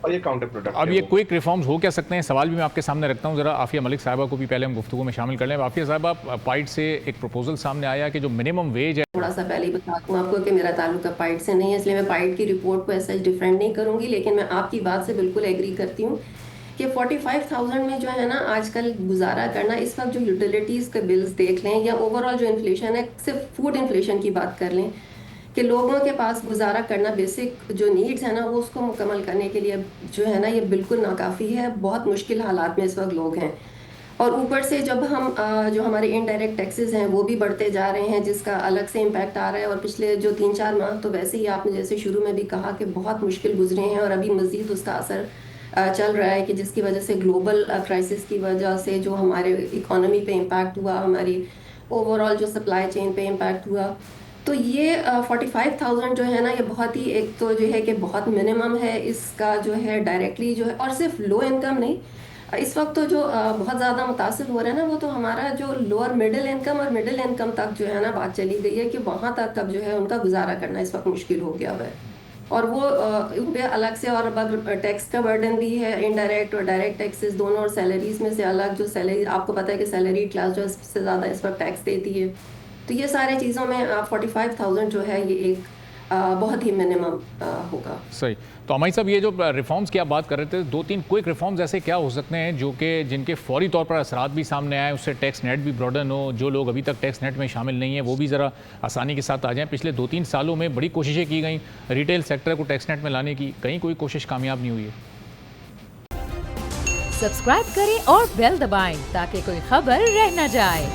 और ये counter productive. अब ये क्विक रिफॉर्म्स हो क्या सकते हैं, सवाल भी मैं आपके सामने रखता हूँ। जरा आफिया मलिक साहिबा को भी पहले हम गुफ्तगू में शामिल कर लें। आफिया साहिबा, पाइट से एक प्रपोजल सामने आया कि जो मिनिमम वेज है, थोड़ा सा पहले ही बता दूं आपको कि मेरा ताल्लुक पाइट से नहीं है, इसलिए मैं पाइट की रिपोर्ट को ऐसा डिफरेंट नहीं करूंगी, लेकिन मैं आपकी बात से बिल्कुल एग्री करती हूँ कि 45,000 में जो है ना आजकल गुजारा करना, इस वक्त जो यूटिलिटीज़ के बिल्स देख लें या ओवरऑल जो इन्फ्लेशन है, सिर्फ फूड इन्फ्लेशन की बात कर लें कि लोगों के पास गुजारा करना, बेसिक जो नीड्स है ना वो उसको मुकम्मल करने के लिए जो है ना ये बिल्कुल नाकाफ़ी है। बहुत मुश्किल हालात में इस वक्त लोग हैं, और ऊपर से जब हम जो हमारे इनडायरेक्ट टैक्सेस हैं वो भी बढ़ते जा रहे हैं, जिसका अलग से इम्पैक्ट आ रहा है। और पिछले जो 3-4 माह तो वैसे ही आपने जैसे शुरू में भी कहा कि बहुत मुश्किल गुजरे हैं, और अभी मज़ीद उसका असर चल रहा है कि जिसकी वजह से ग्लोबल क्राइसिस की वजह से जो हमारे इकोनॉमी पे इम्पैक्ट हुआ, हमारी ओवरऑल जो सप्लाई चेन पे इम्पैक्ट हुआ। तो ये 45,000 जो है ना ये बहुत ही, एक तो जो है कि बहुत मिनिमम है इसका जो है डायरेक्टली जो है, और सिर्फ लो इनकम नहीं, इस वक्त तो जो बहुत ज़्यादा मुतासिर हो रहा है ना वो तो हमारा जो लोअर मिडिल इनकम और मिडिल इनकम तक जो है ना बात चली गई है कि वहाँ तक अब जो है उनका गुजारा करना इस वक्त मुश्किल हो गया हुआ है। और वो उन पे अलग से और अब टैक्स का बर्डन भी है, इनडायरेक्ट और डायरेक्ट टैक्सेस दोनों, और सैलरीज में से अलग जो सैलरी, आपको पता है कि सैलरी क्लास जो है सबसे ज़्यादा इस वक्त टैक्स देती है। तो ये सारे चीज़ों में 45,000 जो है ये एक बहुत ही मिनिमम होगा। सही। तो अमाई साहब, ये जो रिफॉर्म्स की आप बात कर रहे थे, 2-3 क्विक रिफॉर्म्स ऐसे क्या हो सकते हैं जो कि जिनके फौरी तौर पर असरात भी सामने आए, उससे टैक्स नेट भी ब्रॉडन हो, जो लोग अभी तक टैक्स नेट में शामिल नहीं हैं वो भी ज़रा आसानी के साथ आ जाएँ। पिछले 2-3 सालों में बड़ी कोशिशें की गई रिटेल सेक्टर को टैक्स नेट में लाने की, कहीं कोई कोशिश कामयाब नहीं हुई है। सब्सक्राइब करें और बेल दबाएं ताकि कोई खबर रह न जाए।